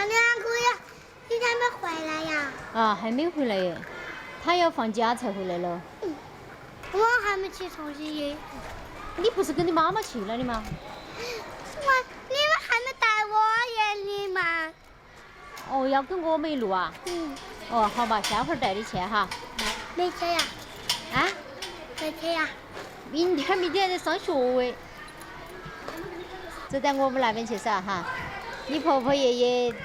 两个呀，今天没回来呀？啊，还没回来耶，他要放假才回来了。我还没去重庆耶。你不是跟你妈妈去了的吗？你们还没带我耶，你们？哦，要跟我们一路啊？哦，好吧，下会儿带你去哈。没去呀？啊？没去呀？明天在上学喂。走到我们那边去噻哈。你婆婆爷爷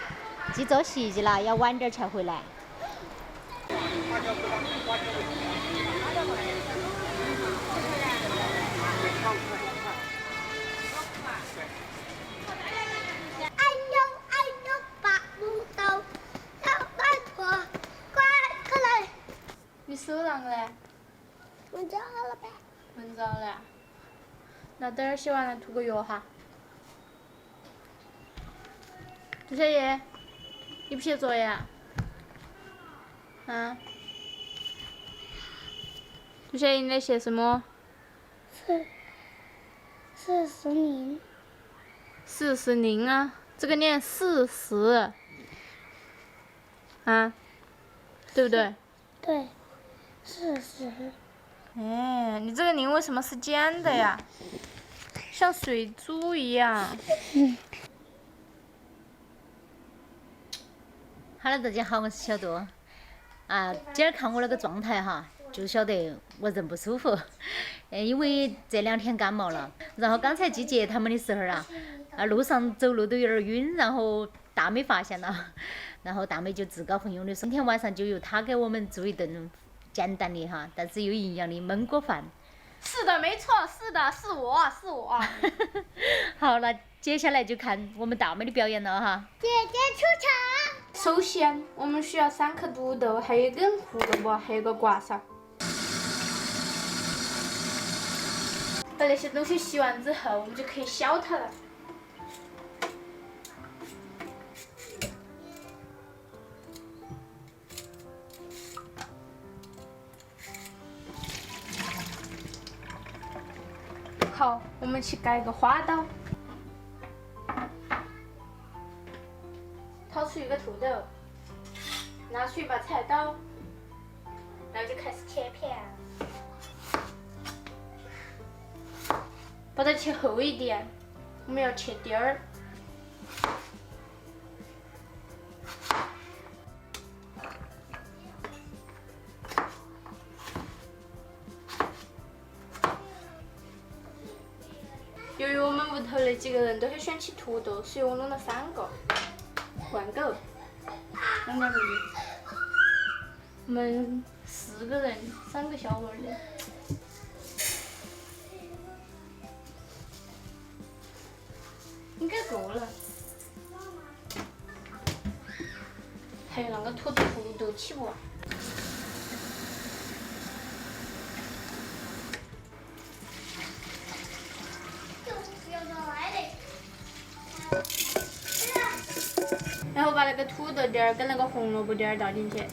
去做席去了，要晚点才回来。把木头，小外婆，快过来！你手啷个嘞？闻着了呗？闻着了。那等会儿洗完了涂个药哈。杜小叶，你不写作业啊？杜小叶，你在写什么？是您。是您啊，这个念是啊，对不对？对，是。哎，你这个您为什么是尖的呀？像水珠一样。哈喽，大家好，我是小杜。啊，今儿看我那个状态哈，就晓得我人不舒服。因为这2天感冒了，然后刚才去接他们的时候路上走路都有点晕，然后大美发现了，然后大美就自告奋勇的说，今天晚上就由她给我们做一顿简单的哈，但是有营养的焖锅饭。是的，没错，是的，是我。好，那接下来就看我们大美的表演了哈。姐姐出场。首先，我们需要3颗土豆，还有一根胡萝卜，还有个刮勺。把那些东西洗完之后，我们就可以削它了。好，我们去盖个花刀。掏出一个土豆，拿出一把菜刀，然后就开始切片，把它切厚一点，我们要切丁儿。由于我们屋头那几个人都很喜欢吃土豆，所以我弄了3个。换狗，弄点米。我们4个人，3个小娃儿的，应该够了。还有那个土豆起不完。然后把那个土豆丁儿跟那个红萝卜丁儿倒进去，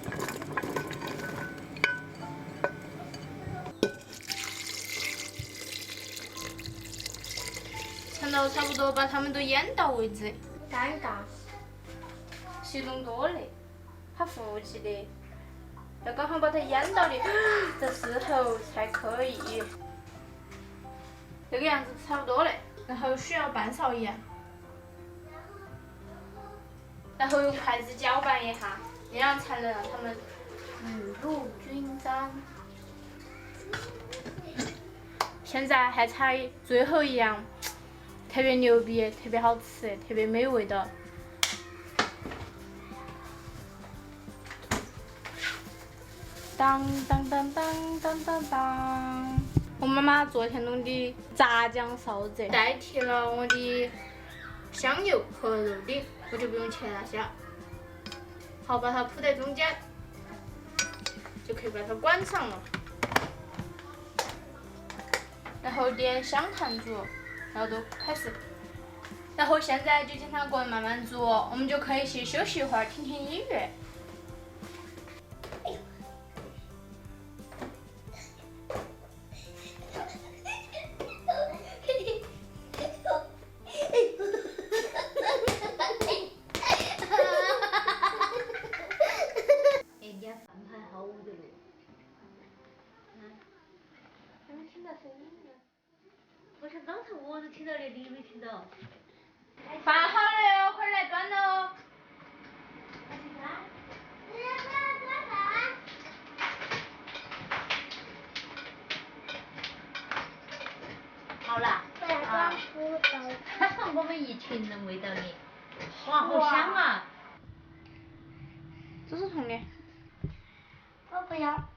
盛到差不多把它们都淹到为止。尴尬，水弄多了，它糊起的，要刚好把它淹到的这时候才可以。这个样子差不多了，然后需要半勺盐。然后用筷子搅拌一下，这样才能让它们雨露均沾。现在还差最后一样，特别牛逼，特别好吃，特别美味的。当当当当当当当！我妈妈昨天弄的炸酱烧子代替了我的香油和肉丁。我就不用切那些了。好，把它铺在中间，就可以把它关上了。然后点香炭煮，然后都开始。然后现在就经常过慢慢煮，我们就可以去休息一会儿，听听音乐。全能味道的。哇，好香啊！这是葱的。我不要，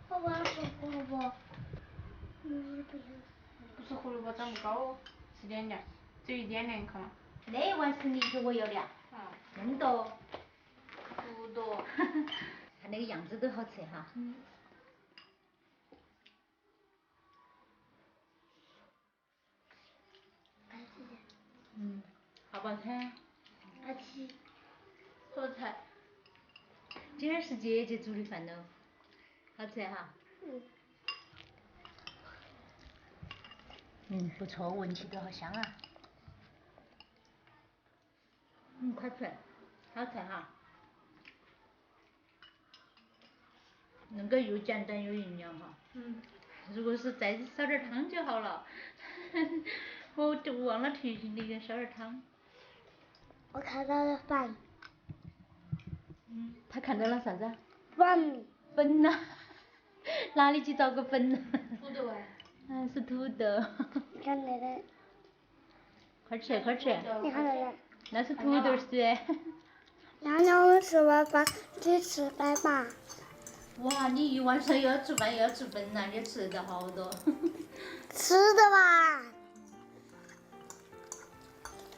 我不要吃胡萝卜。嗯，不行。不是胡萝卜长不高哦，吃点点，只有一点点看嘛。那碗是你给我要的啊？那么多。不多。看那个样子都好吃哈。好不好吃？爱吃。好吃。今儿是姐姐煮的饭喽，好吃哈。不错，闻起都好香啊。快吃，好吃哈。那个又简单又营养哈。如果是再少点汤就好了。我都忘了提醒你要烧点汤。我看到了饭。他看到了啥子？饭。粉呐、哪里去找个粉呢？土豆哎。是土豆。你看那个。快吃快吃。你看那个。那是土豆丝。娘娘，我们吃完饭去吃饭吧。哇，你一晚上又要做饭又要做粉呐，你吃的好多。吃的吧。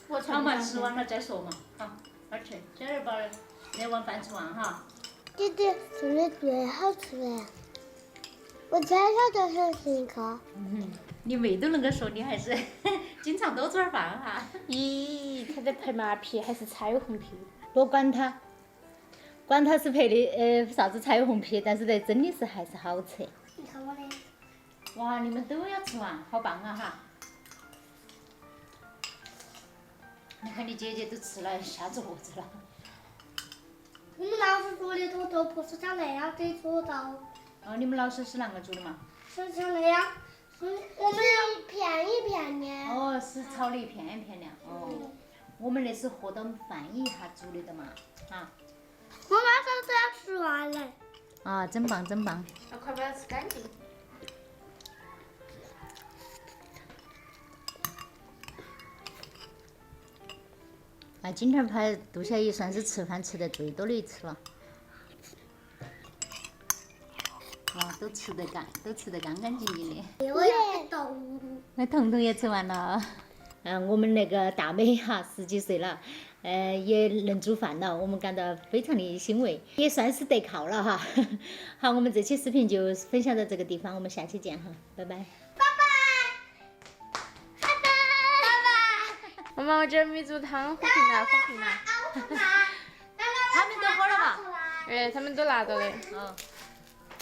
好嘛，吃完了再说嘛。好，快吃，今儿把那碗饭吃完哈。弟弟做的最好吃了，我才晓得是一个。你妹都能够说，你还是经常多做点饭哈。咦，他在拍马屁还是彩虹屁？不管他，管他是拍的啥子彩虹屁，但是得真的是还是好吃。你看我的。哇，你们都要吃完，好棒啊哈！你看你姐姐都吃了，下桌子了。我们老师做的土豆不是像那样子做到，哦，你们老师是啷个做的嘛？是像那样，我们一片一片的。哦，是炒的一片一片的。哦，我们那是和到饭一下煮的的嘛，啊。我马上都要吃完了。啊，真棒真棒。要快把它吃干净。今天排杜小姨算是吃饭吃得最多的一次了。哇，都吃得干，都吃得干干净净的。我也懂。那彤彤也吃完了。我们那个大美哈10几岁了，也能煮饭了，我们感到非常的欣慰，也算是得靠了哈。好，我们这期视频就分享到这个地方，我们下期见哈，拜拜。妈妈，我今儿没煮汤，火平了，火平了。他们都喝了吧？哎，他们都拿到的。哦。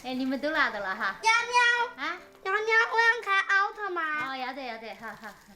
你们都拿到了哈。娘娘。啊？娘娘，我想看奥特曼。哦，要得要得，好好好。